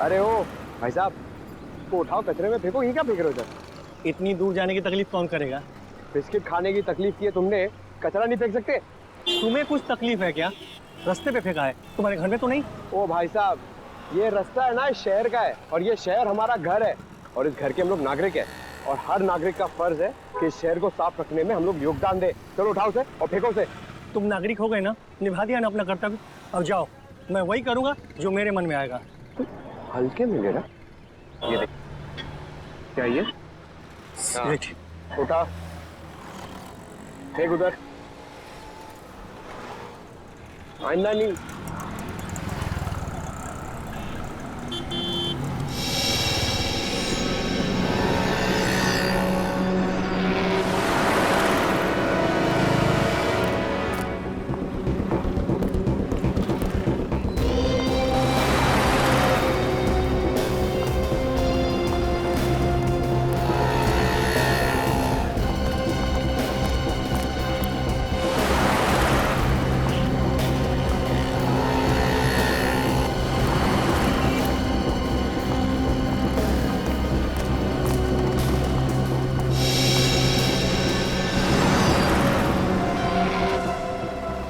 अरे ओ भाई साहब, इसको उठाओ, कचरे में फेंको। ये क्या फेंक रहे हो सर? इतनी दूर जाने की तकलीफ कौन करेगा? बिस्किट खाने की तकलीफ की है तुमने, कचरा नहीं फेंक सकते? तुम्हें कुछ तकलीफ है क्या? रास्ते पे फेंका है, तुम्हारे घर में तो नहीं? ओ भाई साहब, ये रास्ता है ना, इस शहर का है, और ये शहर हमारा घर है, और इस घर के हम लोग नागरिक हैं, और हर नागरिक का फर्ज है कि इस शहर को साफ रखने में हम लोग योगदान दें। चलो उठाओ उसे और फेंको उसे। तुम नागरिक हो गए ना, निभा दिया ना अपना कर्तव्य। अब जाओ, मैं वही करूंगा जो मेरे मन में आएगा। हल्के में ले ना, ये देख, क्या ये? देख, उठा, फेंक उधर, आइंदा नहीं।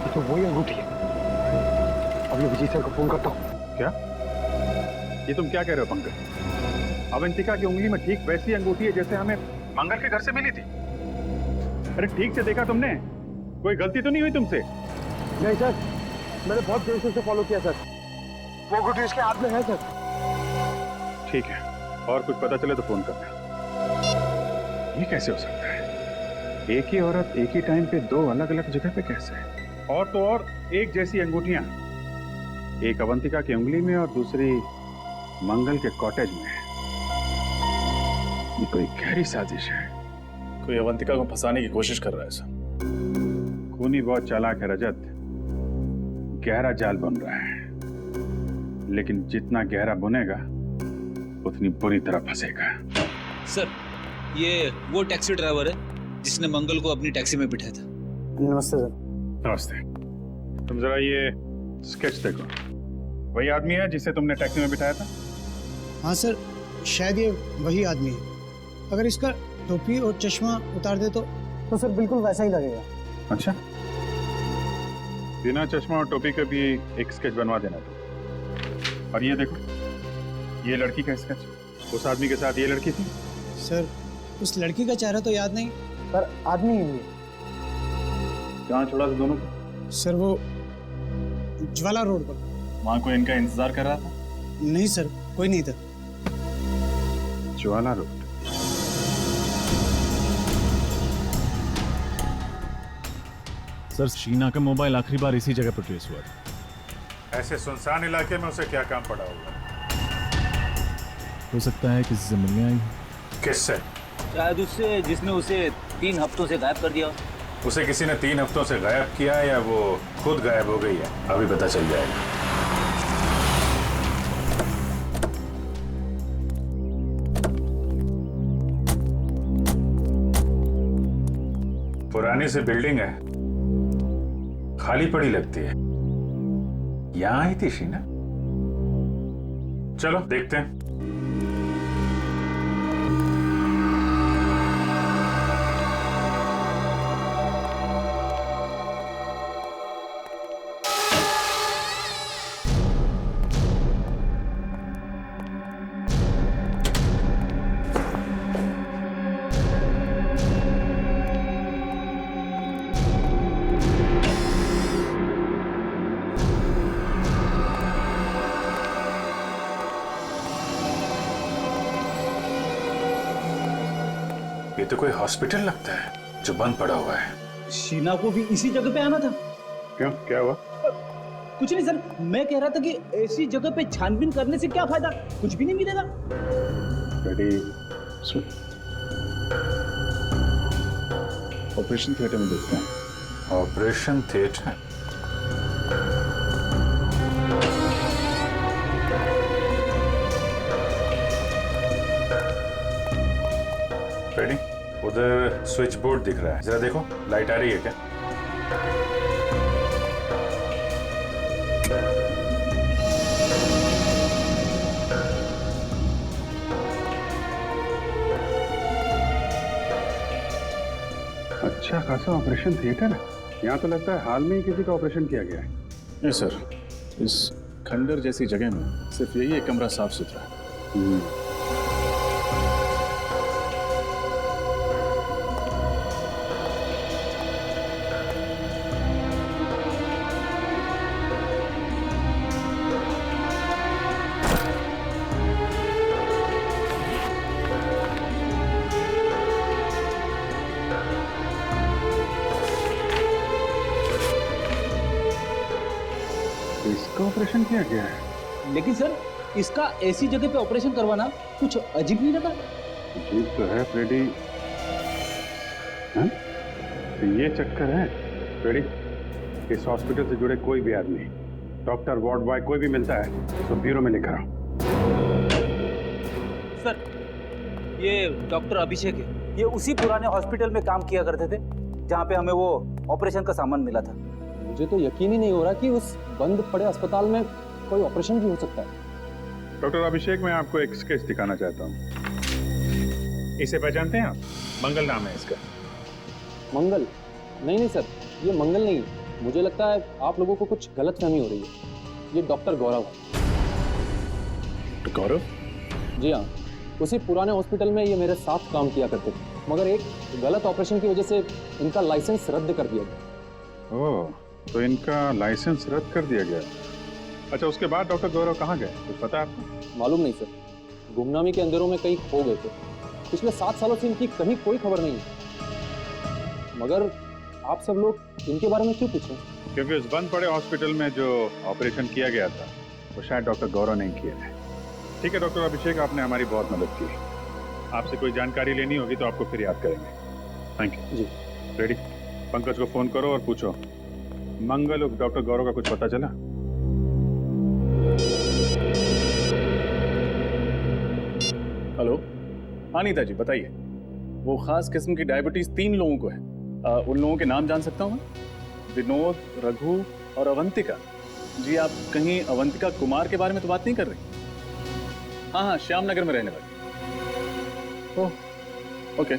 तो वही अंगूठी है। अब मैं विजय सर को फोन करता हूँ। क्या? ये तुम क्या कह रहे हो पंकज? अवंतिका की उंगली में ठीक वैसी अंगूठी है जैसे हमें मंगल के घर से मिली थी। अरे ठीक से देखा तुमने? कोई गलती तो नहीं हुई तुमसे? नहीं सर, मैंने बहुत देर से उसे फॉलो किया सर। वो अंगूठी उसके हाथ में है सर। ठीक है, और कुछ पता चले तो फोन करना। ये कैसे हो सकता है? एक ही औरत एक ही टाइम पे दो अलग अलग जगह पे कैसे है? और तो और एक जैसी अंगूठियां, एक अवंतिका की उंगली में और दूसरी मंगल के कॉटेज में। ये कोई गहरी साजिश है। कोई अवंतिका को फंसाने की कोशिश कर रहा है सर। खूनी बहुत चालाक है रजत। गहरा जाल बुन रहा है, लेकिन जितना गहरा बुनेगा उतनी बुरी तरह फंसेगा। सर, ये वो टैक्सी ड्राइवर है जिसने मंगल को अपनी टैक्सी में बिठाया था। नमस्ते सर। नमस्ते। तुम जरा ये स्केच देखो। वही आदमी है जिसे तुमने टैक्सी में बिठाया था? हाँ सर, शायद ये वही आदमी है। अगर इसका टोपी और चश्मा उतार दे तो सर बिल्कुल वैसा ही लगेगा। अच्छा, बिना चश्मा और टोपी के भी एक स्केच बनवा देना तो। और ये देखो, ये लड़की का स्केच। उस आदमी के साथ ये लड़की थी? सर, उस लड़की का चेहरा तो याद नहीं। पर आदमी ही है। कहाँ छोड़ा था दोनों को? सर, वो ज्वाला रोड पर। वहां कोई इनका इंतजार कर रहा था? नहीं सर, कोई नहीं था। ज्वाला रोड। सर, शीना का मोबाइल आखिरी बार इसी जगह पर ट्रेस हुआ था। ऐसे सुनसान इलाके में उसे क्या काम पड़ा होगा? हो सकता है किसी से मिलने आई। किससे? शायद उससे जिसने उसे 3 हफ्तों से गायब कर दिया। उसे किसी ने 3 हफ्तों से गायब किया या वो खुद गायब हो गई है? अभी पता चल जाएगा। पुरानी सी बिल्डिंग है, खाली पड़ी लगती है। यहां आई थी शीना? चलो देखते हैं। ये तो कोई हॉस्पिटल लगता है जो बंद पड़ा हुआ है। शीना को भी इसी जगह पे आना था। क्यों, क्या हुआ? कुछ नहीं सर, मैं कह रहा था कि ऐसी जगह पे छानबीन करने से क्या फायदा, कुछ भी नहीं मिलेगा। ऑपरेशन थिएटर में देखते हैं। Operation theatre? रेडी? उधर स्विच बोर्ड दिख रहा है, जरा देखो लाइट आ रही है क्या? अच्छा खासा ऑपरेशन थिएटर है। यहाँ तो लगता है हाल में ही किसी का ऑपरेशन किया गया है। नहीं सर, इस खंडर जैसी जगह में सिर्फ यही एक कमरा साफ सुथरा है। इसका ऑपरेशन किया गया है। लेकिन सर इसका ऐसी जगह पे ऑपरेशन करवाना कुछ अजीब नहीं लगा? अजीब तो है फ्रेडी। हाँ? तो ये चक्कर है फ्रेडी, इस हॉस्पिटल से जुड़े कोई भी आदमी, डॉक्टर, वार्ड बॉय, कोई भी मिलता है तो ब्यूरो में लेकर आओ। सर ये डॉक्टर अभिषेक है, ये उसी पुराने हॉस्पिटल में काम किया करते थे जहाँ पे हमें वो ऑपरेशन का सामान मिला था। मुझे तो यकीन ही नहीं हो रहा कि उस बंद पड़े अस्पताल में कोई ऑपरेशन भी हो सकता है। डॉक्टर अभिषेक, मैं आपको एक स्केच दिखाना चाहता हूँ। इसे पहचानते हैं आप? मंगल नाम है इसका। मंगल? नहीं सर, ये मंगल नहीं, मुझे लगता है आप लोगों को कुछ गलतफहमी हो रही है। ये डॉक्टर गौरव है। गौरव? जी हाँ, उसी पुराने हॉस्पिटल में ये मेरे साथ काम किया करते थे, मगर एक गलत ऑपरेशन की वजह से इनका लाइसेंस रद्द कर दिया गया। ओह, तो इनका लाइसेंस रद्द कर दिया गया। अच्छा, उसके बाद डॉक्टर गौरव कहाँ गए, कुछ पता है आपको? मालूम नहीं सर, गुमनामी के अंधेरों में कहीं खो गए थे। पिछले 7 सालों से इनकी कहीं कोई खबर नहीं है। मगर आप सब लोग इनके बारे में क्यों पूछ रहे हैं? क्योंकि उस बंद पड़े हॉस्पिटल में जो ऑपरेशन किया गया था वो शायद डॉक्टर गौरव नहीं किया है। ठीक है डॉक्टर अभिषेक, आपने हमारी बहुत मदद की। आपसे कोई जानकारी लेनी होगी तो आपको फिर याद करेंगे। Thank you ji. Ready, Pankaj को फोन करो और पूछो मंगल और डॉक्टर गौरव का कुछ पता चला? हेलो, हाँ नीता जी बताइए। वो खास किस्म की डायबिटीज 3 लोगों को है। उन लोगों के नाम जान सकता हूँ मैं? विनोद, रघु और अवंतिका। जी, आप कहीं अवंतिका कुमार के बारे में तो बात नहीं कर रही? हाँ, श्यामनगर में रहने वाली। Oh okay,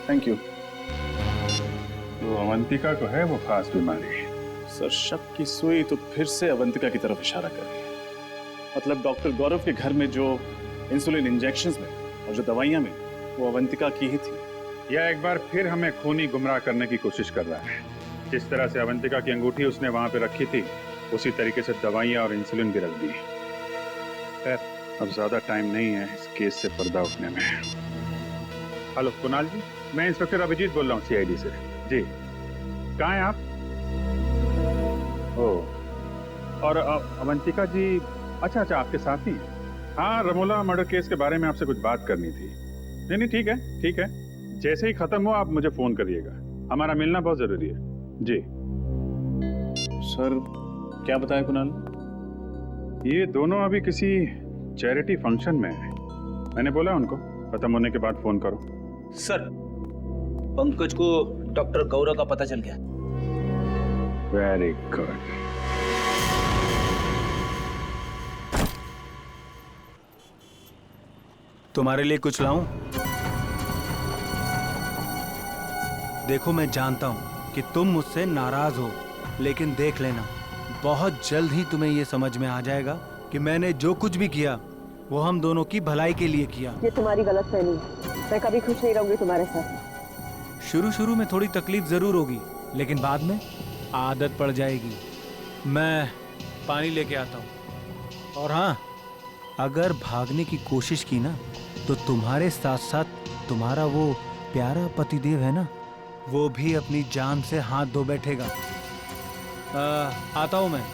thank you. तो अवंतिका को है वो खास बीमारी। सर, शक की सुई तो फिर से अवंतिका की तरफ इशारा कर रही है। मतलब डॉक्टर गौरव के घर में जो इंसुलिन इंजेक्शंस में और जो दवाइयां में, वो अवंतिका की ही थी। यह एक बार फिर हमें खूनी गुमराह करने की कोशिश कर रहा है। जिस तरह से अवंतिका की अंगूठी उसने वहां पे रखी थी, उसी तरीके से दवाइयां और इंसुलिन भी रख दी। खैर, अब ज्यादा टाइम नहीं है इस केस से पर्दा उठने में। हेलो कुणाल जी, मैं इंस्पेक्टर अभिजीत बोल रहा हूँ CID से। जी, कहाँ हैं आप? ओह, और अवंतिका जी, अच्छा आपके साथ ही हैं। हाँ, रमोला मर्डर केस के बारे में आपसे कुछ बात करनी थी। नहीं ठीक है, ठीक है, जैसे ही खत्म हो आप मुझे फोन करिएगा, हमारा मिलना बहुत जरूरी है। जी सर, क्या बताया कुणाल? ये दोनों अभी किसी चैरिटी फंक्शन में है। मैंने बोला उनको खत्म होने के बाद फोन करो। सर, पंकज को डॉक्टर गौरव का पता चल गया। Very good. तुम्हारे लिए कुछ लाऊं? देखो, मैं जानता हूं कि तुम मुझसे नाराज हो, लेकिन देख लेना, बहुत जल्द ही तुम्हें यह समझ में आ जाएगा कि मैंने जो कुछ भी किया वो हम दोनों की भलाई के लिए किया। ये तुम्हारी गलतफहमी है। मैं कभी खुश नहीं रहूंगी तुम्हारे साथ। शुरू में थोड़ी तकलीफ जरूर होगी, लेकिन बाद में आदत पड़ जाएगी। मैं पानी लेके आता हूँ। और हाँ, अगर भागने की कोशिश की ना, तो तुम्हारे साथ साथ तुम्हारा वो प्यारा पतिदेव है ना, वो भी अपनी जान से हाथ धो बैठेगा। आता हूं मैं।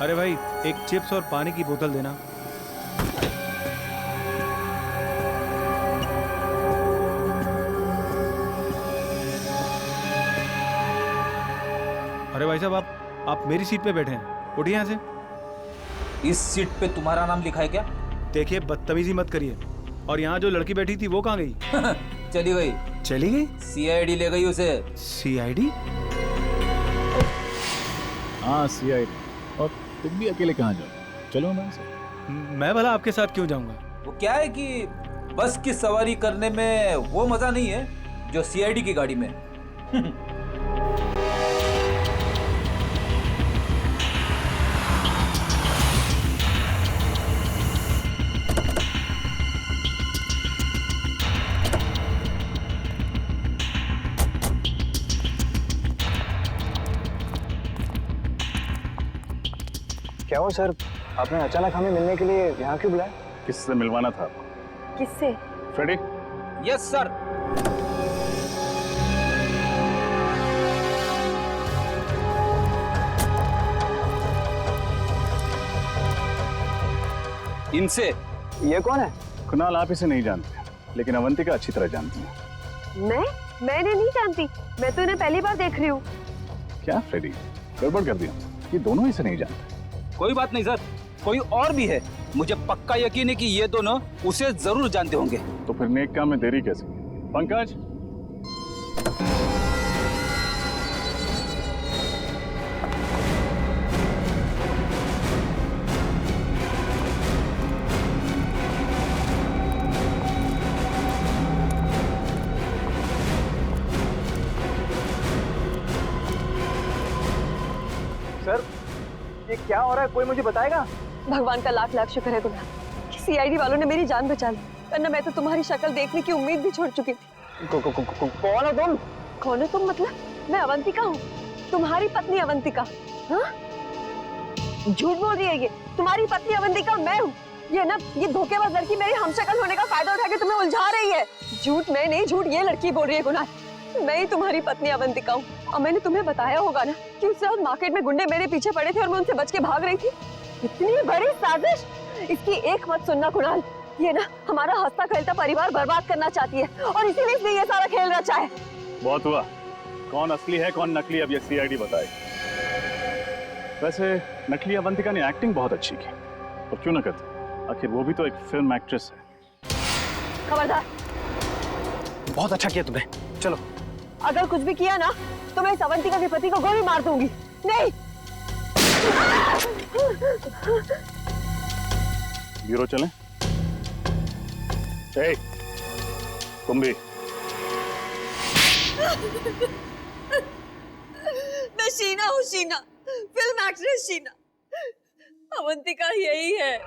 अरे भाई, एक चिप्स और पानी की बोतल देना। अरे भाई साहब, आप मेरी सीट पे बैठे हैं, उठिए यहाँ से। इस सीट पे तुम्हारा नाम लिखा है क्या? देखिए, बदतमीजी मत करिए। और यहाँ जो लड़की बैठी थी वो कहाँ गई? चली गई। चली गई? सीआईडी ले गई उसे। सीआईडी? हाँ सीआईडी। और तुम भी अकेले कहाँ जाओ? चलो हमारे साथ। मैं भला आपके साथ क्यों जाऊंगा? वो क्या है कि बस की सवारी करने में वो मजा नहीं है जो सीआईडी की गाड़ी में। क्या हो सर, आपने अचानक हमें मिलने के लिए यहाँ क्यों बुलाया? किससे मिलवाना था आपको? किससे? फ्रेडी? Yes sir. इनसे। ये कौन है? कुणाल आप इसे नहीं जानते, लेकिन अवंतिका अच्छी तरह जानती है। मैंने नहीं जानती, मैं तो इन्हें पहली बार देख रही हूँ। क्या फ्रेडी, गड़बड़ कर दिया? ये दोनों इसे नहीं जानते। कोई बात नहीं सर, कोई और भी है। मुझे पक्का यकीन है कि ये दोनों उसे जरूर जानते होंगे। तो फिर नेक काम में देरी कैसे? पंकज, सर ये क्या हो रहा है, कोई मुझे बताएगा? भगवान का लाख लाख शुक्र है गुना कि सीआईडी वालों ने मेरी जान बचा ली, वरना मैं तो तुम्हारी शक्ल देखने की उम्मीद भी छोड़ चुकी थी। कौन हो तुम? कौन हो तुम मतलब? मैं अवंतिका हूँ, तुम्हारी पत्नी अवंतिका। हाँ? झूठ बोल रही है ये, तुम्हारी पत्नी अवंतिका मैं हूँ। ये ना, ये धोखेबाज लड़की मेरी हमशक्ल होने का फायदा उठा के तुम्हें उलझा रही है। झूठ मैं नहीं, झूठ ये लड़की बोल रही है गुना। मैं ही तुम्हारी पत्नी अवंतिका हूँ, और मैंने तुम्हें बताया होगा ना कि उस वक्त मार्केट में गुंडे मेरे पीछे पड़े थे और मैं उनसे बच के भाग रही थी। इतनी बड़ी साजिश, इसकी एक मत सुनना कुणाल। ये ना हमारा हंसता खेलता परिवार बर्बाद करना चाहती है, और इसीलिए इसने ये सारा खेल रचा है। बहुत हुआ। कौन असली है कौन नकली, अब ये सीआईडी बताए। वैसे नकली अवंतिका ने एक्टिंग बहुत अच्छी की, और क्यों ना करती, आखिर वो भी तो एक फिल्म एक्ट्रेस है। खबरदार, बहुत अच्छा किया तुमने। चलो। अगर कुछ भी किया ना तो मैं इस अवंतिका के पति को गोली मार दूंगी। नहीं। ब्यूरो चलें? ए, तुम भी। मैं शीना हूँ, शीना, फिल्म एक्ट्रेस शीना। अवंतिका यही है।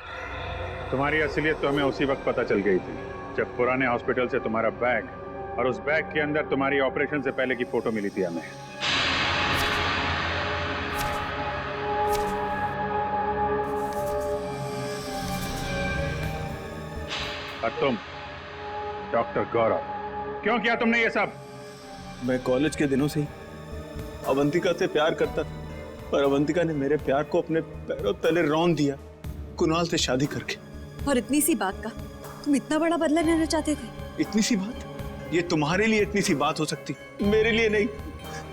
तुम्हारी असलियत तो हमें उसी वक्त पता चल गई थी जब पुराने हॉस्पिटल से तुम्हारा बैग और उस बैग के अंदर तुम्हारी ऑपरेशन से पहले की फोटो मिली थी हमें। और तुम डॉक्टर गौरव, क्यों किया तुमने ये सब? मैं कॉलेज के दिनों से ही अवंतिका से प्यार करता था, पर अवंतिका ने मेरे प्यार को अपने पैरों तले रौंद दिया, कुणाल से शादी करके। और इतनी सी बात का तुम इतना बड़ा बदला लेना चाहते थे? इतनी सी बात? ये तुम्हारे लिए इतनी सी बात हो सकती, मेरे लिए नहीं।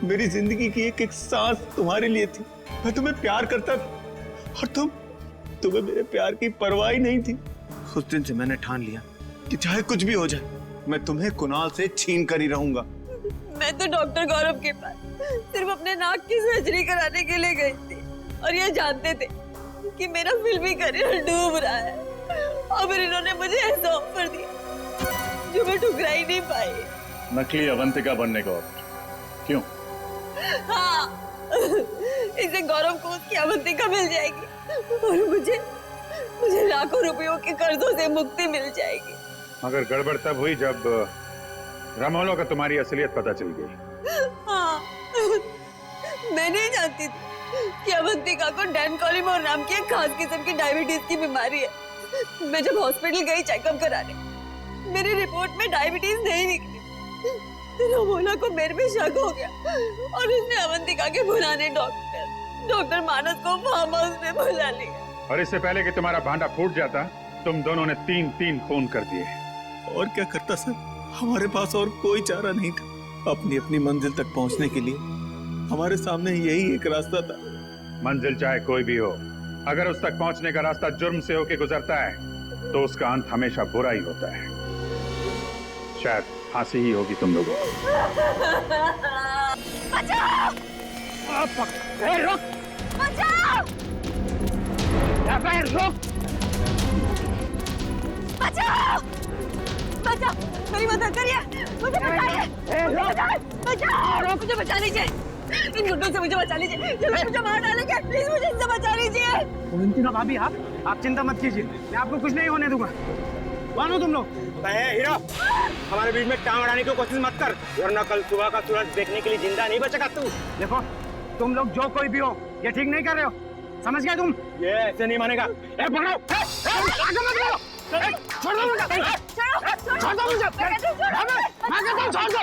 मेरी जिंदगी की एक एक सांस तुम्हारे लिए थी। मैं तुम्हें प्यार करता था, और तुम्हें मेरे प्यार की परवाह ही नहीं थी। उस दिन से मैंने ठान लिया कि चाहे कुछ भी हो जाए, मैं तुम्हें कुणाल से छीन कर ही रहूंगा। मैं तो डॉक्टर गौरव के पास सिर्फ अपने नाक की सर्जरी कराने के लिए गई थी, और ये जानते थे कि मेरा फिल्मी करियर डूब रहा है, और फिर इन्होंने मुझे ऐसा ऑफर दिया जो मैं ठुकरा ही नहीं पाई। नकली अवंतिका बनने का ऑफर? क्यों? हाँ, इसे गौरव को उसकी अवंतिका मिल जाएगी, और मुझे लाखों रुपयों के कर्जों से मुक्ति मिल जाएगी। मगर गड़बड़ तब हुई जब रामोलो का तुम्हारी असलियत पता चल गई। हाँ, मैं नहीं जानती थी कि अवंतिका को डैनकोलिमोर नाम की एक खास किस्म की डायबिटीज की बीमारी है। मैं जब हॉस्पिटल गई चेकअप कराने, मेरी रिपोर्ट में डायबिटीज नहीं निकली। रामोला को मेरे पे शक हो गया, और उसने अवंतिका के पुराने डॉक्टर मानस को फार्म हाउस में बुला लिया। और इससे पहले कि तुम्हारा भांडा फूट जाता, तुम दोनों ने 3 खून कर दिए। और क्या करता सर, हमारे पास और कोई चारा नहीं था। अपनी अपनी मंजिल तक पहुंचने के लिए हमारे सामने यही एक रास्ता था। मंजिल चाहे कोई भी हो, अगर उस तक पहुंचने का रास्ता जुर्म से होके गुजरता है तो उसका अंत हमेशा बुरा ही होता है। शायद फांसी ही होगी तुम लोगों को। बचाओ! रुक! बचाओ! रुक! बचाओ! बचाओ! मेरी मदद करिए, मुझे बचाइए, बचाओ! मुझे बचा लीजिए, इन गुंडों से मुझे बचा लीजिए, ये लोग मुझे मार डालेंगे, प्लीज मुझे इनसे बचा लीजिए। अवंतिका भाभी, आप चिंता मत कीजिए, मैं आपको कुछ नहीं होने दूंगा। कौन हो तुम लोग? हीरो, हमारे बीच में टांग अड़ाने की कोशिश मत कर, वरना कल सुबह का सूरज देखने के लिए जिंदा नहीं बचेगा तू। देखो, तुम लोग जो कोई भी हो, ये ठीक नहीं कर रहे हो, समझ गया तुम? ये ऐसे नहीं मानेगा। पकड़ो! छोड़ दो मुझे! छोड़ दो मुझे! मैं कहता हूँ छोड़ दो!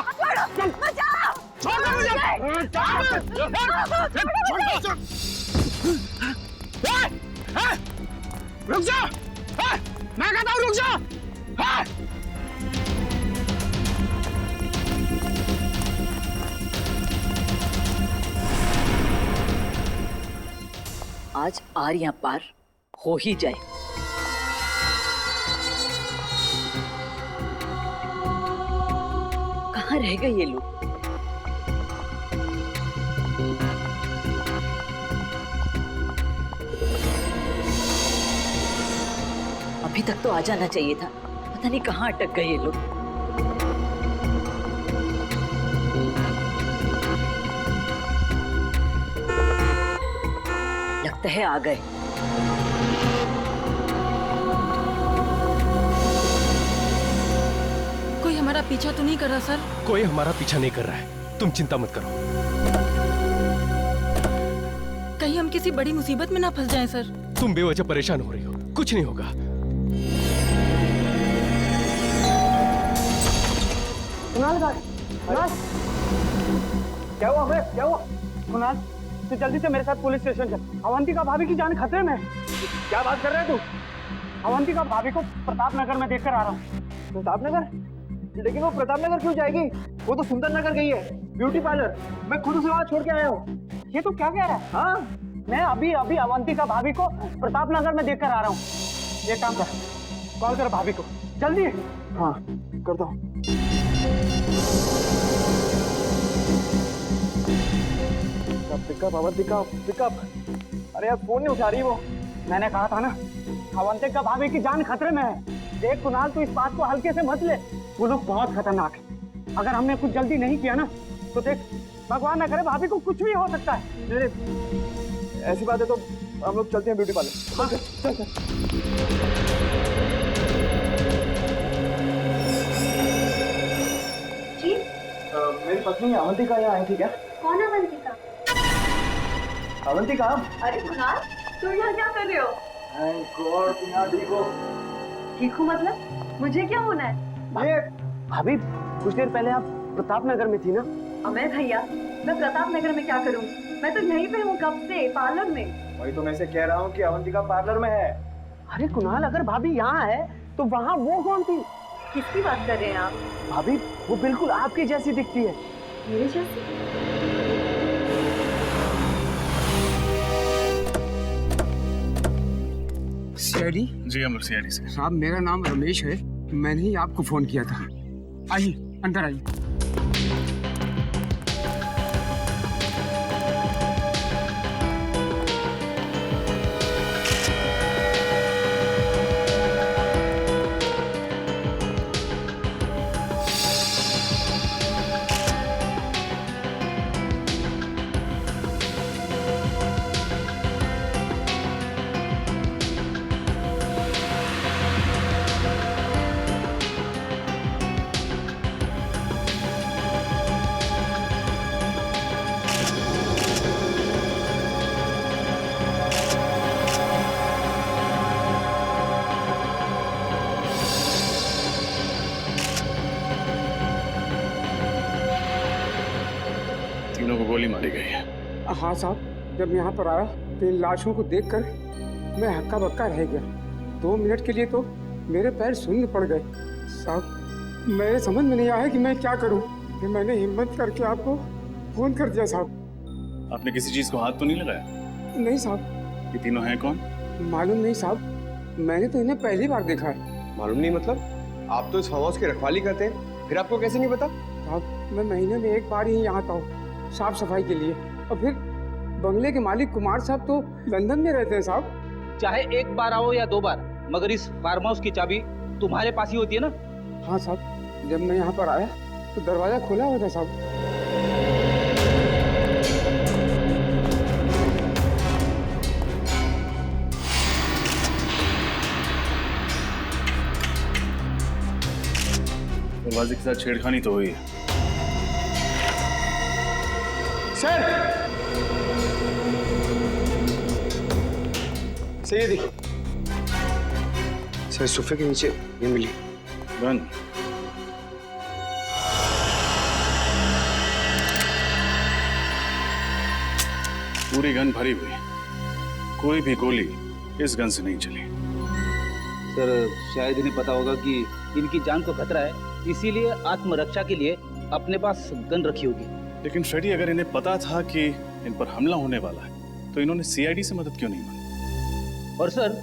बचाओ! छोड़ दो मुझे! रुक जाओ! मैं कहता हूँ रुक जाओ! आज आर या पार हो ही जाए। कहाँ रह गए ये लोग? अभी तक तो आ जाना चाहिए था, पता नहीं कहाँ अटक गए ये लोग। लगता है आ गए। कोई हमारा पीछा तो नहीं कर रहा सर? कोई हमारा पीछा नहीं कर रहा है, तुम चिंता मत करो। कहीं हम किसी बड़ी मुसीबत में ना फंस जाएं सर। तुम बेवजह परेशान हो रही हो, कुछ नहीं होगा। कुणाल, क्या हुआ बे? क्या हुआ? कुणाल, तू जल्दी से मेरे साथ पुलिस स्टेशन चल। अवंतिका भाभी की जान खतरे में है। क्या बात कर रहे है तू? अवंतिका भाभी को प्रताप नगर में देखकर आ रहा हूँ। प्रताप नगर? लेकिन वो प्रताप नगर क्यों जाएगी? वो तो सुंदर नगर गई है, ब्यूटी पार्लर। मैं खुद उसे वहाँ छोड़ के आया हूँ। ये तो क्या कह रहा है? हाँ, मैं अभी अभी अवंतिका भाभी को प्रताप नगर में देखकर आ रहा हूँ। ये काम कर, कॉल कर भाभी को जल्दी। हाँ, करता हूँ। Pickup Avantika, pickup. अरे यार, फोन नहीं उठा रही वो। मैंने कहा था ना, अवंतिका भाभी की जान खतरे में है। देख कुणाल, तू इस बात को हल्के से मत ले, वो लोग बहुत खतरनाक है। अगर हमने कुछ जल्दी नहीं किया ना, तो देख, भगवान ना करे भाभी को कुछ भी हो सकता है। ऐसी बात है तो हम लोग चलते हैं ब्यूटी पार्लर। हाँ, चल चल। जी? मेरी पत्नी अवंतिका यहाँ आई थी क्या? कौन अवंतिका? अवंतिका? अरे कुणाल, तुम यहाँ क्या कर रहे हो? तुम यहाँ ठीक हो? ठीक हूँ मतलब? मुझे क्या होना है? ये भाभी, कुछ देर पहले आप प्रताप नगर में थी ना? अमय भैया, मैं प्रताप नगर में क्या करूँ? मैं तो यहीं पे हूँ कब से, पार्लर में। वही तो मैं से कह रहा हूँ कि अवंतिका पार्लर में है। अरे कुणाल, अगर भाभी यहाँ है तो वहाँ वो कौन थी? किसकी बात कर रहे हैं आप? भाभी, वो बिल्कुल आपकी जैसी दिखती है। मेरे जैसी? सीआईडी? जी, हम लोग सीआईडी से। साहब, मेरा नाम रमेश है, मैंने ही आपको फोन किया था। आइए, अंदर आइए। तीनों को गोली मारी गई है। हाँ साहब, जब यहाँ पर आया तो इन लाशों को देखकर मैं हक्का बक्का रह गया। 2 मिनट के लिए तो मेरे पैर शून्य पड़ गए। साहब, मेरे समझ में नहीं आया कि मैं क्या करूं, कि मैंने हिम्मत करके आपको फोन कर दिया। आपने किसी चीज को हाथ तो नहीं लगाया? नहीं साहब। ये तीनों हैं कौन? मालूम नहीं साहब, मैंने तो इन्हें पहली बार देखा है। मालूम नहीं मतलब? आप तो इस फार्म हाउस की रखवाली करते हैं, फिर आपको कैसे नहीं पता? साहब मैं महीने में एक बार ही यहाँ आता हूँ साफ सफाई के लिए, और फिर बंगले के मालिक कुमार साहब तो लंदन में रहते हैं साहब। चाहे एक बार आओ या 2 बार, मगर इस फार्म हाउस की चाबी तुम्हारे पास ही होती है ना? हाँ साहब, जब मैं यहाँ पर आया तो दरवाजा खुला हुआ था साहब। दरवाजे के साथ छेड़खानी तो हुई है। सर ये देखिए सर, सोफे के नीचे ये मिली गन। पूरी गन भरी हुई, कोई भी गोली इस गन से नहीं चली। सर शायद इन्हें पता होगा कि इनकी जान को खतरा है, इसीलिए आत्मरक्षा के लिए अपने पास गन रखी होगी। लेकिन फ्रेडी, अगर इन्हें पता था कि इन पर हमला होने वाला है तो इन्होंने सीआईडी से मदद क्यों नहीं मांगी? और सर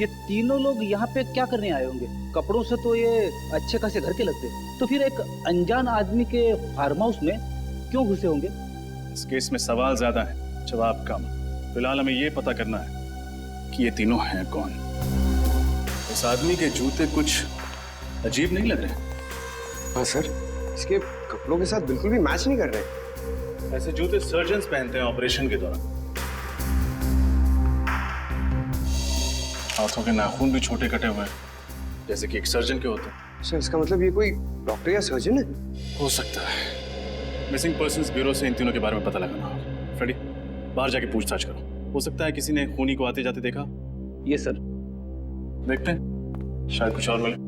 ये तीनों लोग यहाँ पे क्या करने आए होंगे? कपड़ों से तो ये अच्छे खासे घर के लगते, तो फिर एक अनजान आदमी के फार्म हाउस में क्यों घुसे होंगे? इस केस में सवाल ज्यादा है, जवाब कम। फिलहाल हमें ये पता करना है कि ये तीनों हैं कौन। इस आदमी के जूते कुछ अजीब नहीं लग रहे? हाँ सर, इसके कपड़ों के साथ बिल्कुल भी मैच नहीं कर रहे। ऐसे जूते सर्जन्स पहनते हैं ऑपरेशन के दौरान। हाथों के नाखून भी छोटे कटे हुए हैं, जैसे कि एक सर्जन के होते हैं। सर इसका मतलब ये कोई डॉक्टर या सर्जन है? हो सकता है। मिसिंग पर्सन्स ब्यूरो से इन तीनों के बारे में पता लगाना होगा। फ्रेडी, बाहर जाके पूछताछ करो। हो सकता है किसी ने खूनी को आते जाते देखा। ये सर देखते हैं, शायद कुछ और मिले।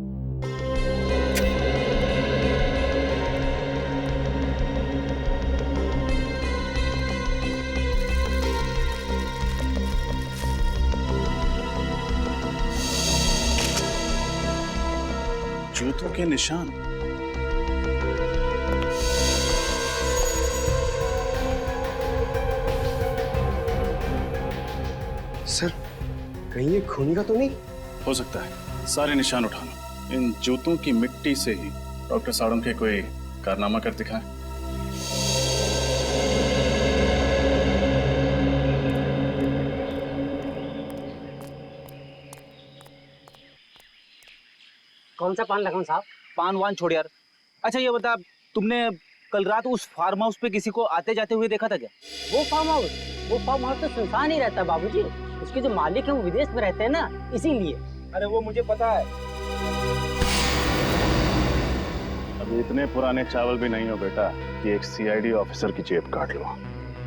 जूतों के निशान। सर कहीं ये खूनी का तो नहीं? हो सकता है, सारे निशान उठा लो। इन जूतों की मिट्टी से ही डॉक्टर साड़म के कोई कारनामा कर दिखाए। कौन सा पान लगाऊं साहब? पान वान छोड़ यार। अच्छा ये बता, तुमने कल रात उस फार्म हाउस पे किसी को आते जाते हुए देखा था क्या? वो फार्म हाउस तो सुनसान ही रहता है बाबूजी। उसके जो मालिक है वो विदेश में रहते हैं ना, इसीलिए। अरे वो मुझे पता है। अब इतने पुराने चावल भी नहीं हो बेटा कि एक सीआईडी ऑफिसर की जेब काट लो।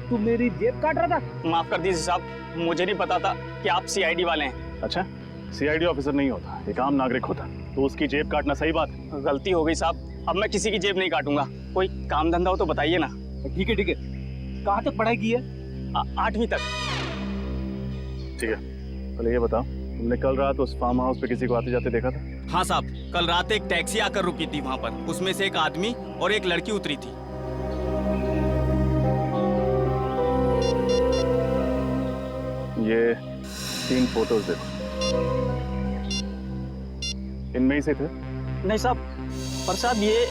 तू मेरी जेब काट रहा था? माफ कर दीजिए साहब, मुझे नहीं पता था कि आप सीआईडी वाले हैं। अच्छा, सीआईडी ऑफिसर नहीं होता, एक आम नागरिक होता, तो उसकी जेब काटना सही बात है? गलती हो गई साहब, अब मैं किसी की जेब नहीं काटूंगा। कोई काम धंधा हो तो बताइए ना। ठीक है ठीक है। कहाँ तक पढ़ाई की है? 8वीं तक। ठीक है, पहले ये बताओ, तुमने कल रात उस फार्म हाउस पे किसी को आते जाते देखा था? हाँ साहब, कल रात एक टैक्सी आकर रुकी थी वहाँ पर। उसमें से एक आदमी और एक लड़की उतरी थी। ये 3 फोटोज देखो, इनमें ही से थे? नहीं साहब, पर साहब ये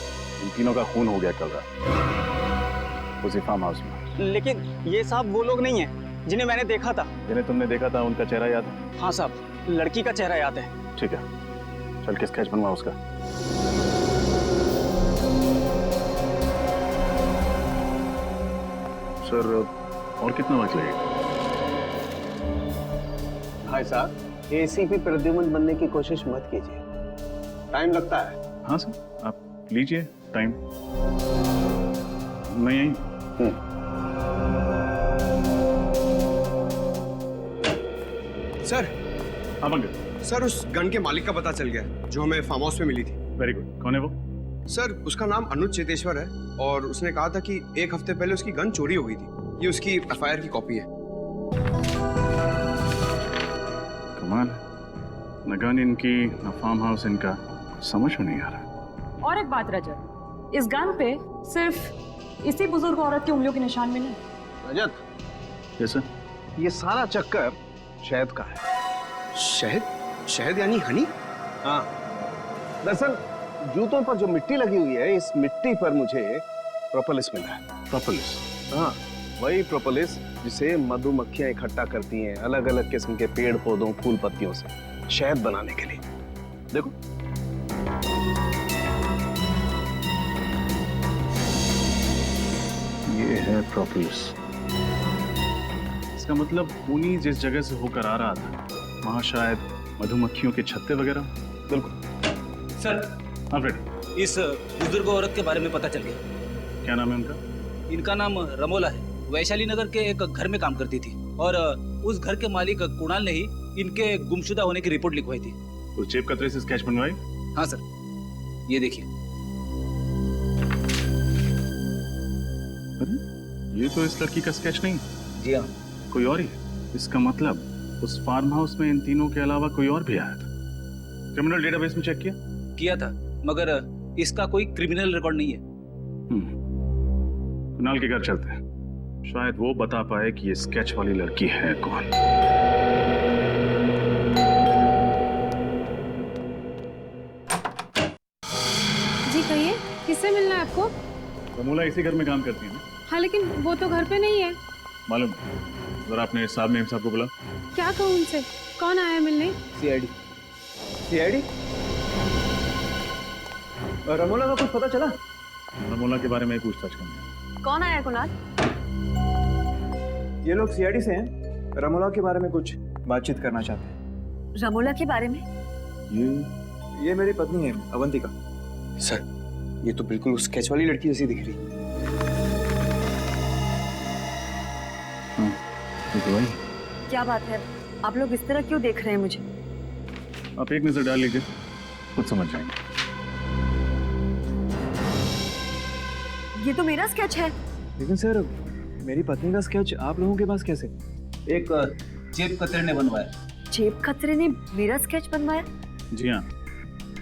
इन तीनों का खून हो गया कल रात उसी फार्म हाउस में। लेकिन ये साहब वो लोग नहीं है जिन्हें मैंने देखा था। जिन्हें तुमने देखा था उनका चेहरा याद है? हाँ साहब, लड़की का चेहरा याद है। ठीक है, चल के स्केच बनवा उसका। सर और कितना वक्त लगेगा? भाई साहब, एसीपी प्रद्युमन बनने की कोशिश मत कीजिए, टाइम लगता है। हाँ सर, आप लीजिए टाइम। मैं यहीं। सर। हाँ पंकज। सर उस गन के मालिक का पता चल गया जो हमें फार्म हाउस में मिली थी। Very good. कौन है वो? सर उसका नाम अनुज चेतेश्वर है और उसने कहा था कि 1 हफ्ते पहले उसकी गन चोरी हो गई थी। ये उसकी एफआईआर की कॉपी है। कमाल है, न गन इनकी न फार्म हाउस इनका, समझ में नहीं आ रहा। और एक बात रजत, इस गन पे सिर्फ इसी बुजुर्ग औरत की उंगलियों के निशान में नहीं। रजत, जैसे ये सारा चक्कर शहद का है। शहद? शहद यानी हनी? हाँ, दरअसल जूतों पर जो मिट्टी लगी हुई है, इस मिट्टी पर मुझे प्रोपोलिस मिला है। प्रोपोलिस? हाँ, वही प्रोपोलिस जिसे मधुमक्खियां इकट्ठा करती हैं अलग अलग किस्म के पेड़ पौधों फूल पत्तियों से शहद बनाने के लिए। देखो, ये है प्रोपोलिस। इसका मतलब खूनी जिस जगह से होकर आ रहा था वहां शायद मधुमक्खियों के छत्ते वगैरह। बिल्कुल सर। हाँ फ्रेड, इस बुजुर्ग औरत के बारे में पता चल गया। क्या नाम है उनका? इनका नाम रमोला है। वैशाली नगर के एक घर में काम करती थी और उस घर के मालिक कुणाल ने ही इनके गुमशुदा होने की रिपोर्ट लिखवाई थी। तो जेब कतरे से स्केच बनवाई? हाँ सर, ये देखिए। ये तो इस लड़की का स्केच नहीं। जी हाँ, कोई और ही है। इसका मतलब उस फार्म हाउस में इन तीनों के अलावा कोई और भी आया था। क्रिमिनल डेटाबेस में चेक किया था, मगर इसका कोई क्रिमिनल रिकॉर्ड नहीं है। कुणाल के घर चलते हैं, शायद वो बता पाए कि ये स्केच वाली लड़की है कौन। जी कहिए, किससे मिलना है आपको? रमोला इसी घर में काम करती है ना? हाँ, लेकिन वो तो घर पे नहीं है। मालूम, जरा अपने साहब मेम साहब को बुला। क्या कहूँ उनसे? कौन आया मिलने? सीआईडी। सीआईडी? रमोला का कुछ पता चला? रमोला के बारे में पूछताछ करनी। कौन आया कुणाल? ये लोग सीआईडी से हैं। रमोला के बारे में कुछ बातचीत करना चाहते हैं। रमोला के बारे में? ये मेरी पत्नी है, अवंतिका। सर, ये तो बिल्कुल उस स्केच वाली लड़की जैसी दिख रही। क्या बात है, आप लोग इस तरह क्यों देख रहे हैं मुझे? आप एक नजर डाल लीजिए, खुद समझ जाएंगे। ये तो मेरा स्केच है। लेकिन सर, मेरी पत्नी का स्केच आप लोगों के पास कैसे? एक जेब कतरे ने बनवाया। जेब कतरे ने मेरा स्केच बनवाया? जी हाँ,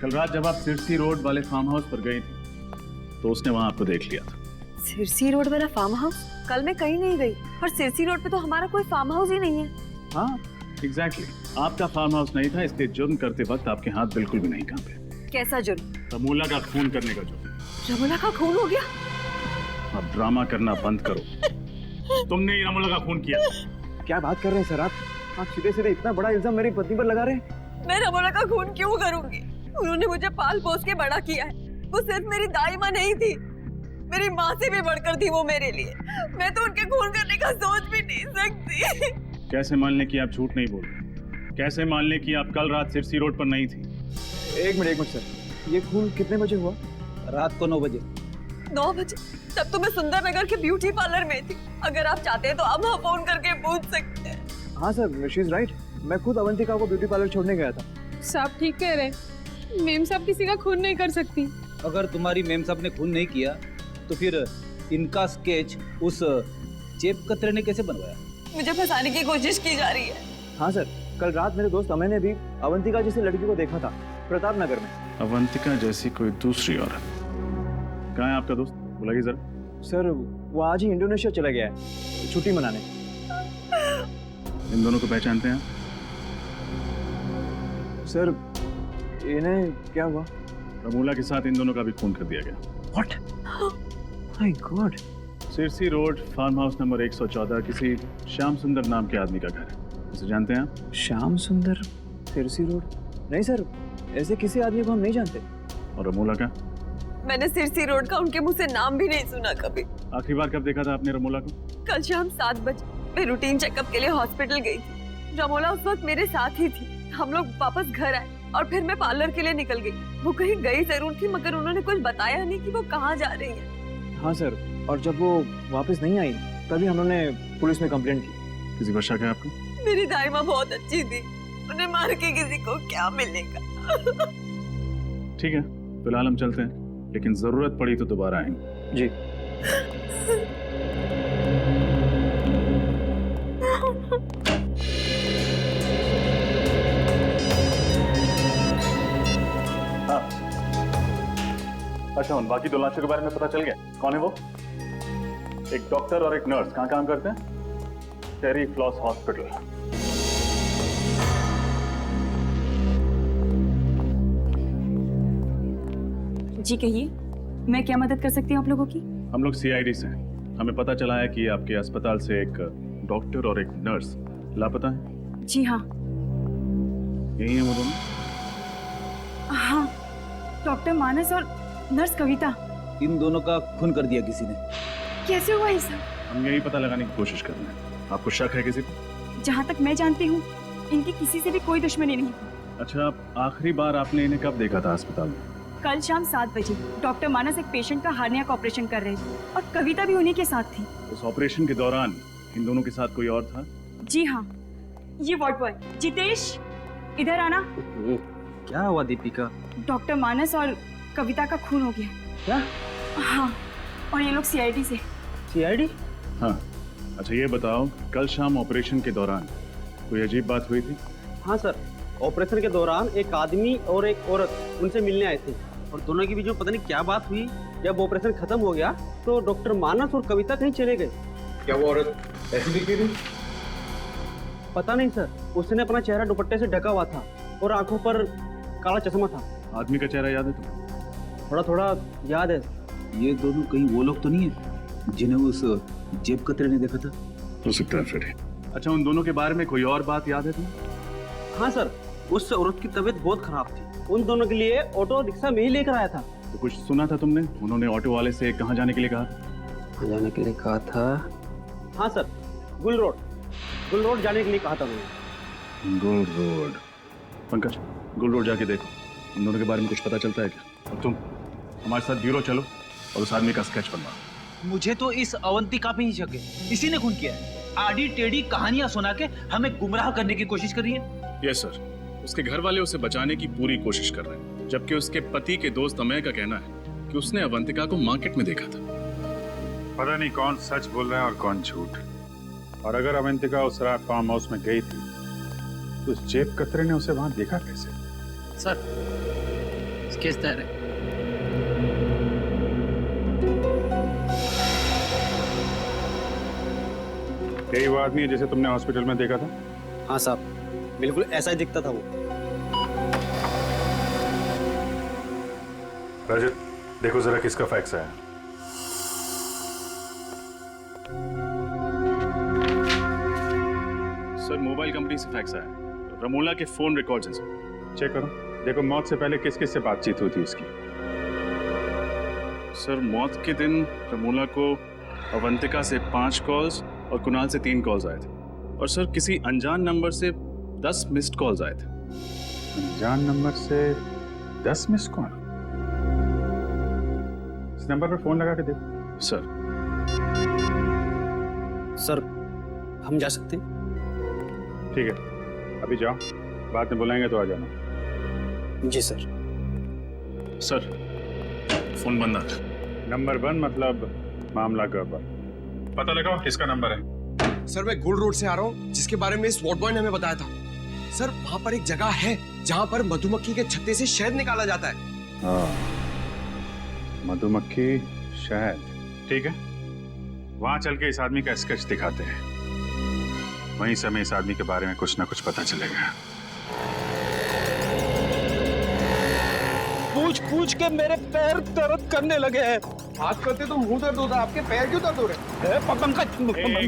कल रात जब आप सिरसी रोड वाले फार्म हाउस पर गई थी तो उसने वहां आपको देख लिया था। सिरसी रोड वाला फार्म हाउस? कल मैं कहीं नहीं गई और सिरसी रोड पे तो हमारा कोई फार्म हाउस ही नहीं है। हाँ एग्जैक्टली, आपका फार्म हाउस नहीं था, इसलिए जुर्म करते वक्त आपके हाथ बिल्कुल भी नहीं कांपे। कैसा जुर्म? रमोला का खून करने का जुर्म। रमोला का खून हो गया? अब ड्रामा करना बंद करो। तुमने ही रमोला का खून किया। क्या बात कर रहे हैं सर आप सीधे सीधे इतना बड़ा इल्जाम मेरी पत्नी पर लगा रहे हैं। मैं रमोला का खून क्यों करूंगी? उन्होंने मुझे पाल पोस के बड़ा किया है। वो सिर्फ मेरी दाई माँ नहीं थी, मेरी माँ से भी बढ़कर थी वो मेरे लिए। मैं तो उनके खून करने का सोच भी नहीं सकती। कैसे मान लें कि आप झूठ नहीं बोल रहे? कैसे मान लें कि आप कल रात सिरसी रोड पर नहीं थी? एक मिनट सर, ये खून कितने बजे हुआ? रात को 9 बजे। 9 बजे? तब तो मैं सुंदर नगर के ब्यूटी पार्लर में थी। अगर आप चाहते हैं तो आप वहाँ फोन करके पूछ सकते हैं। हाँ सर, शी इज राइट। मैं खुद अवंतिका को ब्यूटी पार्लर छोड़ने गया था। साहब ठीक कह रहे, मेम साहब किसी का खून नहीं कर सकती। अगर तुम्हारी मेम साहब ने खून नहीं किया तो फिर इनका स्केच उस जेब कतरे ने कैसे बनवाया? मुझे फंसाने की कोशिश की जा रही है। हाँ सर, कल रात मेरे दोस्त अमय ने भी अवंतिका जैसी लड़की को देखा था प्रताप नगर में। अवंतिका जैसी कोई दूसरी औरत? कहाँ है आपका दोस्त? बुलाइए जरा। सर, वो आज ही इंडोनेशिया चला गया है छुट्टी मनाने। इन दोनों को पहचानते हैं? सर, इन्हें क्या हुआ? रमोला के साथ इन दोनों का भी खून कर दिया गया। What? My God! Sirsi road farm house number 114 किसी श्याम सुंदर नाम के आदमी का घर है। उसे जानते हैं आप? श्याम सुंदर, सिरसी रोड? नहीं सर, ऐसे किसी आदमी को हम नहीं जानते। और रमोला का? मैंने सिरसी रोड का उनके मुंह से नाम भी नहीं सुना कभी। आखिरी बार कब देखा था आपने रमोला को? कल शाम 7 बजे मैं रूटीन चेकअप के लिए हॉस्पिटल गई थी। रमोला उस वक्त मेरे साथ ही थी। हम लोग वापस घर आए और फिर मैं पार्लर के लिए निकल गई। वो कहीं गई जरूर थी, मगर उन्होंने कुछ बताया नहीं कि वो कहाँ जा रही है। हाँ सर, और जब वो वापस नहीं आई तभी हमने पुलिस में कंप्लेंट की। किसी पर शक है आपको? मेरी दाई माँ बहुत अच्छी थी, उन्हें मार के किसी को क्या मिलेगा। ठीक है, फिलहाल हम चलते हैं, लेकिन जरूरत पड़ी तो दोबारा आएंगे। जी। अच्छा, उन बाकी 2 लाशों के बारे में पता चल गया? कौन है वो? एक डॉक्टर और एक नर्स। कहाँ काम करते हैं? टेरी फ्लॉस हॉस्पिटल। जी कहिए, मैं क्या मदद कर सकती हूँ आप लोगों की? हम लोग सीआईडी से हैं। हमें पता चला है कि आपके अस्पताल से एक डॉक्टर और एक नर्स लापता है। जी हाँ। यही है वो दोनों? हाँ, डॉक्टर मानस और नर्स कविता। इन दोनों का खून कर दिया किसी ने। कैसे हुआ ये सब? हम यही पता लगाने की कोशिश कर रहे हैं। आपको शक है किसी पर? जहाँ तक मैं जानती हूँ इनकी किसी से भी कोई दुश्मनी नहीं। अच्छा, आखिरी बार आपने इन्हें कब देखा था अस्पताल में? कल शाम 7 बजे डॉक्टर मानस एक पेशेंट का हार्निया का ऑपरेशन कर रहे थे और कविता भी उन्हीं के साथ थी। उस ऑपरेशन के दौरान इन दोनों के साथ कोई और था? जी हाँ, ये वार्ड बॉय जितेश, इधर आना। क्या हुआ दीपिका? डॉक्टर मानस और कविता का खून हो गया। क्या? हाँ, और ये लोग सीआईडी से। सीआईडी? हाँ। अच्छा ये बताओ, कल शाम ऑपरेशन के दौरान कोई अजीब बात हुई थी? हाँ सर, ऑपरेशन के दौरान एक आदमी और एक औरत उनसे मिलने आए थे और दोनों के बीच में पता नहीं क्या बात हुई। जब ऑपरेशन खत्म हो गया तो डॉक्टर मानस और कविता कहीं चले गए। क्या वो औरत ऐसी दिखती थी? पता नहीं सर, उसने अपना चेहरा दुपट्टे से ढका हुआ था और आंखों पर काला चश्मा था। आदमी का चेहरा याद है तुम्हें? थोड़ा थोड़ा याद है। ये दोनों कहीं वो लोग तो नहीं है जिन्हें उस जेब कतरे ने देखा था? हो सकता है फ्रेडी। अच्छा, उन दोनों के बारे में कोई और बात याद है तुम्हें? हाँ सर, उस औरत की तबीयत बहुत खराब थी। उन दोनों के लिए ऑटो रिक्शा में ही लेकर आया था। तो कुछ सुना था तुमने? उन्होंने ऑटो वाले से कहाँ जाने के लिए कहा? जाने के लिए कहा था? हाँ सर, गुल रोड जाने के लिए कहा था उन्होंने। गुल रोड। पंकज, गुल रोड जाके देखो, इन दोनों के बारे में कुछ पता चलता है क्या? और तुम हमारे साथ ब्यूरो चलो और उस आदमी का स्केच बनवाओ। मुझे तो इस अवंतिका पे ही शक है। इसी ने खून किया है। आड़ी टेढ़ी कहानियां सुना के हमें गुमराह करने की कोशिश कर रही है। यस सर, उसके घर वाले उसे बचाने की पूरी कोशिश कर रहे हैं, जबकि उसके पति के दोस्त अमय का कहना है कि उसने अवंतिका को मार्केट में देखा था। पता नहीं कौन सच बोल रहा है और कौन झूठ। और अगर अवंतिका उस रात फार्म हाउस में गई थी तो उस जेब कतरे ने उसे वहां देखा कैसे? सर, स्केच तैयार है। यही वो आदमी है जिसे तुमने हॉस्पिटल में देखा था? हाँ साहब, बिल्कुल ऐसा ही दिखता था वो। रजत, देखो जरा किसका फैक्स है। सर, मोबाइल कंपनी से फैक्स आया। रमोला के फोन रिकॉर्ड्स हैं सर। चेक करो, देखो मौत से पहले किस किस से बातचीत हुई थी इसकी। सर, मौत के दिन रमोला को अवंतिका से 5 कॉल्स और कुणाल से 3 कॉल्स आए थे। और सर, किसी अनजान नंबर से 10 मिस्ड कॉल्स आए थे। अनजान नंबर से 10 मिस कॉल? इस नंबर पर फोन लगा के देखो। सर, हम जा सकते हैं? ठीक है, अभी जाओ, बाद में बुलाएंगे तो आ जाना। जी सर। सर, फोन बंद आ रहा। नंबर 1 मतलब मामला गड़बड़। पता लगाओ किसका नंबर है। सर, मैं गुल रोड से आ रहा हूँ, जिसके बारे में इस वार्ड बॉय ने हमें बताया था। सर, वहाँ पर एक जगह है जहाँ पर मधुमक्खी के छत्ते से शहद निकाला जाता है। हाँ, मधुमक्खी शहद, ठीक है। वहां चल के इस आदमी का स्केच दिखाते हैं। वहीं से हमें इस आदमी के बारे में कुछ ना कुछ पता चलेगा। पूछ के मेरे पैर दर्द करने लगे हैं। बात करते तो मुंह दर्द होता है, आपके पैर क्यों दर्द हो रहे हैं?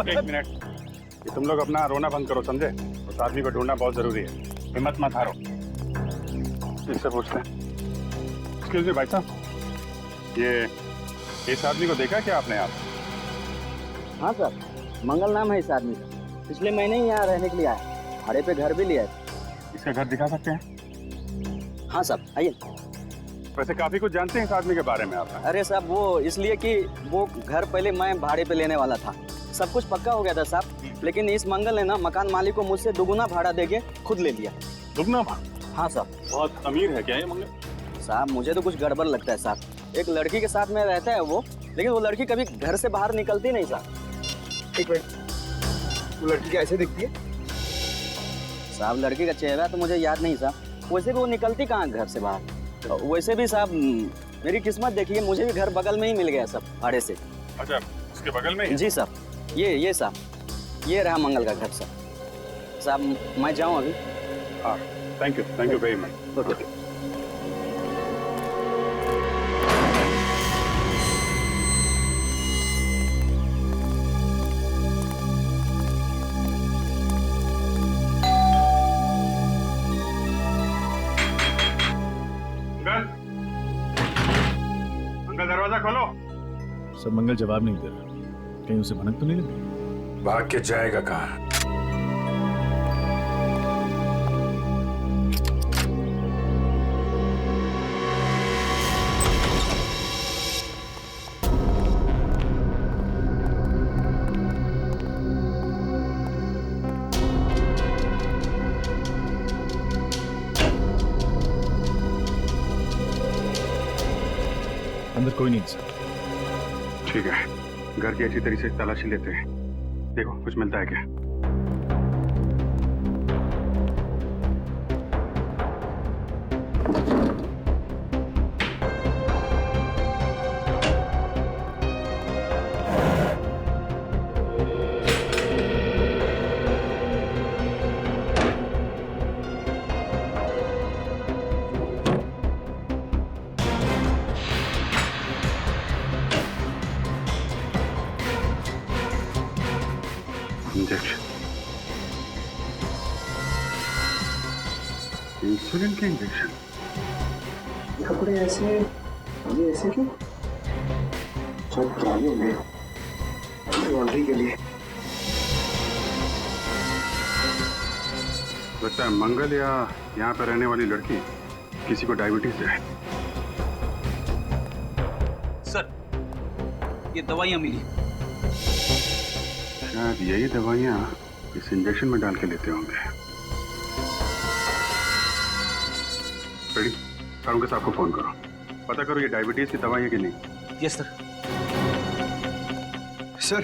एक मिनट, ये तुम लोग अपना रोना बंद करो, समझे? उस आदमी को ढूंढना बहुत जरूरी है। हिम्मत मत हारो। इससे पूछते हैं। एक्सक्यूज मी भाई साहब, ये इस आदमी को देखा क्या आपने? आप? हाँ सर, मंगल नाम है इस आदमी का। पिछले महीने ही यहाँ रहने के लिए आया, भाड़े पे घर भी लिया है। इसका घर दिखा सकते हैं? हाँ साहब, आइए। वैसे काफी कुछ जानते हैं इस आदमी के बारे में आप? अरे साहब, वो इसलिए कि वो घर पहले मैं भाड़े पे लेने वाला था। सब कुछ पक्का हो गया था साहब, लेकिन इस मंगल ने ना मकान मालिक को मुझसे दुगुना भाड़ा देके खुद ले लिया। दुगना भाड़ा? हाँ साहब। बहुत अमीर है क्या ये मंगल? साहब, मुझे तो कुछ गड़बड़ लगता है साहब। एक लड़की के साथ में रहता है वो, लेकिन वो लड़की कभी घर से बाहर निकलती नहीं साहब। एक मिनट, वो लड़की कैसे दिखती है? साहब, लड़की का चेहरा तो मुझे याद नहीं साहब। वैसे भी वो निकलती कहाँ घर से बाहर। वैसे भी साहब, मेरी किस्मत देखिए, मुझे भी घर बगल में ही मिल गया सब भाड़े से। अच्छा, उसके बगल में ही? जी साहब, ये साहब, ये रहा मंगल का घर साहब। साहब, मैं जाऊँ अभी? हाँ, thank you very much. Okay. Sir Mangal जवाब नहीं दे रहा, कहीं उसे भनक तो नहीं लगी? भाग के जाएगा कहाँ? अंदर कोई नहीं सर। ठीक है, घर की अच्छी तरीके से तलाशी लेते हैं। देखो कुछ मिलता है क्या? इंसुलिन के इंजेक्शन। कपड़े ऐसे, ये ऐसे क्यों? सब पुराने हो गए, लॉन्ड्री के लिए। लगता है मंगल या यहाँ पर रहने वाली लड़की किसी को डायबिटीज है। सर, ये दवाइयाँ मिली। शायद यही दवाइयाँ इस इंजेक्शन में डाल के लेते होंगे। रेडी, सारुण साहब को फोन करो, पता करो ये डायबिटीज की दवाई है कि नहीं। Yes sir. सर,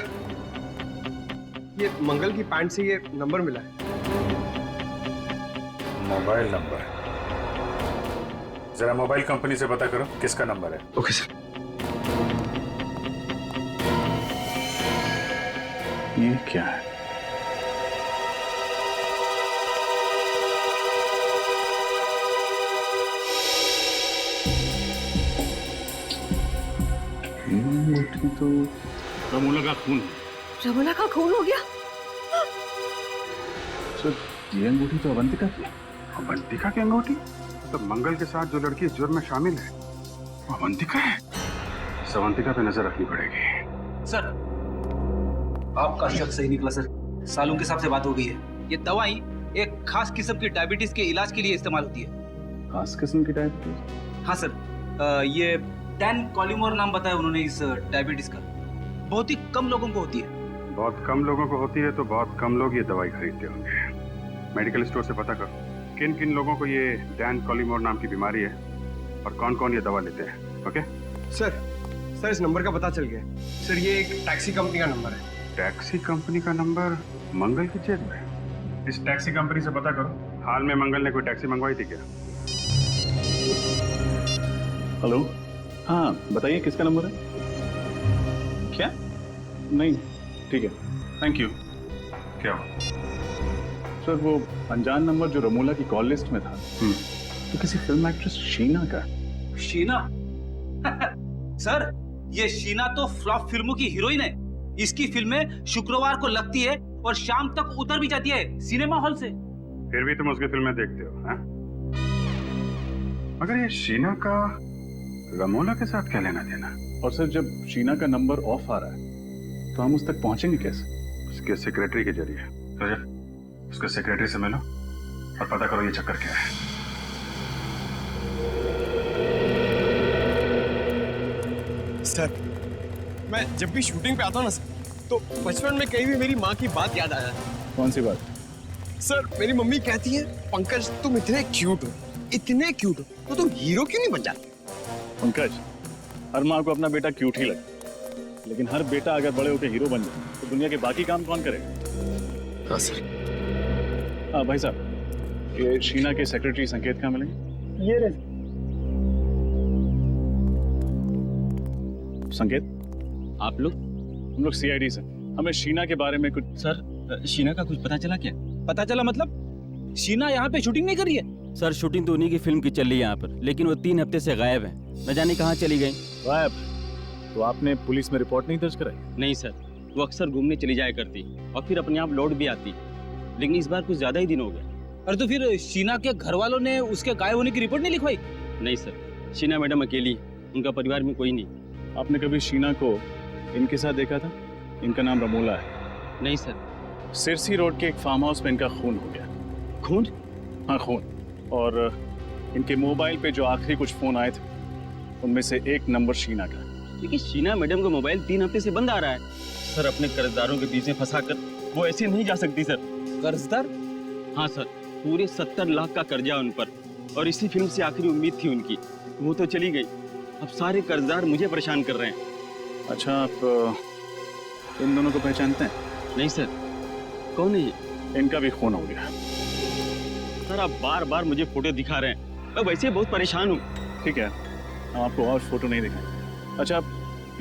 ये मंगल की पैंट से ये नंबर मिला है। Mobile number? जरा मोबाइल कंपनी से पता करो किसका नंबर है। Okay sir. ये क्या है? तो रमोला का खून। रमोला का खून हो गया? सर, ये अंगूठी तो अवंतिका की। अवंतिका की अंगूठी? तो मंगल के साथ जो लड़की इस जुर्म में शामिल है वो अवंतिका है। इस अवंतिका पे नजर रखनी पड़ेगी। सर, आपका शक सही निकला सर। सालून के साहब से बात हो गई है। ये दवाई एक खास किस्म की डायबिटीज के इलाज के लिए इस्तेमाल होती है। खास किस्म की डायबिटीज? हाँ सर, ये 10 कॉलिमोर नाम बताया उन्होंने इस डायबिटीज का। बहुत ही कम लोगों को होती है। बहुत कम लोगों को होती है तो बहुत कम लोग ये दवाई खरीदते होंगे। मेडिकल स्टोर से पता करो किन किन लोगों को ये डैन कॉलिमोर नाम की बीमारी है और कौन कौन ये दवा लेते हैं। ओके सर, इस नंबर का पता चल गया। सर, ये एक टैक्सी कंपनी का नंबर है। टैक्सी कंपनी का नंबर मंगल की जेब में? इस टैक्सी कंपनी से पता करो हाल में मंगल ने कोई टैक्सी मंगवाई थी क्या? हेलो, हाँ बताइए किसका नंबर है? क्या? नहीं, ठीक है, थैंक यू। क्या सर, वो अनजान नंबर जो रमोला की कॉल लिस्ट में था तो किसी फिल्म एक्ट्रेस शीना का। शीना? सर, ये शीना तो फ्लॉप फिल्मों की हीरोइन है। इसकी फिल्में शुक्रवार को लगती है और शाम तक उतर भी जाती है सिनेमा हॉल से। फिर भी तुम उसकी फिल्में देखते हो, हाँ? मगर ये शीना का रमोला के साथ क्या लेना देना? और सर, जब शीना का नंबर ऑफ आ रहा है तो हम उस तक पहुंचेंगे कैसे? उसके सेक्रेटरी के जरिए। रजत, उसके सेक्रेटरी से मिलो और पता करो ये चक्कर क्या है। सर, मैं जब भी शूटिंग पे आता हूँ ना सर, तो बचपन में कहीं भी मेरी माँ की बात याद आ जाती है। कौन सी बात? सर, मेरी मम्मी कहती है, पंकज तुम इतने क्यूट हो, इतने क्यूट हो, तो तुम हीरो क्यों नहीं बन जाते? पंकज, हर माँ को अपना बेटा क्यूट ही लगता, लेकिन हर बेटा अगर बड़े होकर हीरो बन जाए तो दुनिया के बाकी काम कौन करेगा? हाँ सर। हाँ भाई साहब, ये शीना के सेक्रेटरी संकेत कहाँ मिलेंगे? ये रहे। संकेत, आप लोग? हम लोग सीआईडी से। हमें शीना के बारे में कुछ। सर, शीना का कुछ पता चला क्या? पता चला मतलब? शीना यहाँ पे शूटिंग नहीं कर रही है? सर, शूटिंग तो उन्हीं की फिल्म की चल रही है यहाँ पर, लेकिन वो 3 हफ्ते से गायब है। न जाने कहाँ चली गई। गायब? तो आपने पुलिस में रिपोर्ट नहीं दर्ज कराई? नहीं सर, वो अक्सर घूमने चली जाया करती और फिर अपने आप लौट भी आती, लेकिन इस बार कुछ ज्यादा ही दिन हो गए। अरे तो फिर शीना के घर वालों ने उसके गायब होने की रिपोर्ट नहीं लिखवाई? नहीं सर, शीना मैडम अकेली, उनका परिवार में कोई नहीं। आपने कभी शीना को इनके साथ देखा था? इनका नाम रमोला है। नहीं सर। सिरसी रोड के एक फार्म हाउस में इनका खून हो गया। खून? हाँ खून। और इनके मोबाइल पे जो आखिरी कुछ फोन आए थे उनमें से एक नंबर शीना का। लेकिन शीना मैडम का मोबाइल 3 हफ्ते से बंद आ रहा है सर। अपने कर्जदारों के बीच में फंसा कर वो ऐसे नहीं जा सकती सर। कर्जदार? हाँ सर, पूरे 70 लाख का कर्जा उन पर, और इसी फिल्म से आखिरी उम्मीद थी उनकी। वो तो चली गई, अब सारे कर्जदार मुझे परेशान कर रहे हैं। अच्छा, आप इन दोनों को पहचानते हैं? नहीं सर। कौन है ये? इनका भी खून हो गया सर। आप बार बार मुझे फोटो दिखा रहे हैं, मैं वैसे बहुत परेशान हूँ। ठीक है, हम आपको और फोटो नहीं दिखाएंगे। अच्छा, आप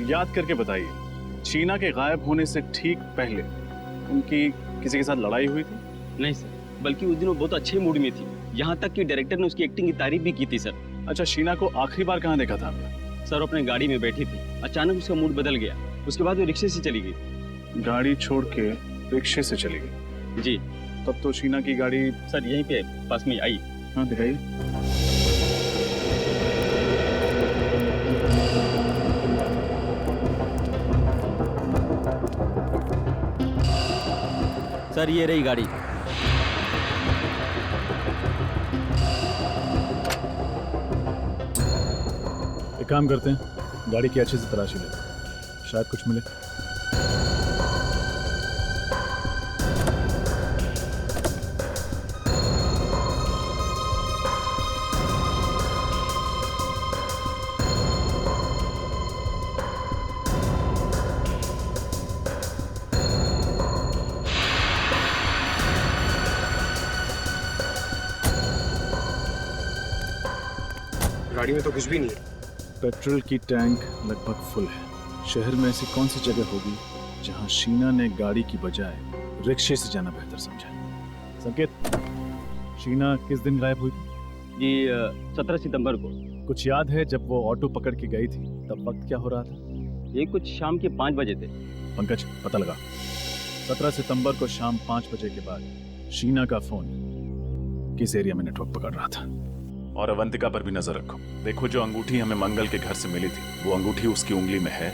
याद करके बताइए, शीना के गायब होने से ठीक पहले उनकी किसी के साथ लड़ाई हुई थी? नहीं सर, बल्कि उस दिन वो बहुत अच्छे मूड में थी, यहाँ तक कि डायरेक्टर ने उसकी एक्टिंग की तारीफ भी की थी सर। अच्छा, शीना को आखिरी बार कहाँ देखा था आपने? सर, अपने गाड़ी में बैठी थी, अचानक उसका मूड बदल गया, उसके बाद वो रिक्शे से चली गई। गाड़ी छोड़ के रिक्शे से चली गई? जी। तब तो शीना की गाड़ी सर यहीं पे पास में आई। हाँ, दिखाइए। सर ये रही गाड़ी। एक काम करते हैं, गाड़ी की अच्छे से तलाशी लेते हैं, शायद कुछ मिले। गाड़ी में तो कुछ भी नहीं है। पेट्रोल की टैंक लगभग फुल है। शहर में ऐसी कौन सी जगह होगी जहां शीना ने गाड़ी की बजाय रिक्शे से जाना बेहतर समझा? संकेत, शीना किस दिन गायब हुई थी? जी 17 सितंबर को। कुछ याद है जब वो ऑटो पकड़ के गई थी तब वक्त क्या हो रहा था? ये कुछ शाम के 5 बजे थे। पंकज, पता लगा। 17 सितंबर को शाम 5 बजे के बाद शीना का फोन किस एरिया में नेटवर्क पकड़ रहा था? और अवंतिका पर भी नजर रखो। देखो, जो अंगूठी हमें मंगल के घर से मिली थी वो अंगूठी उसकी उंगली में है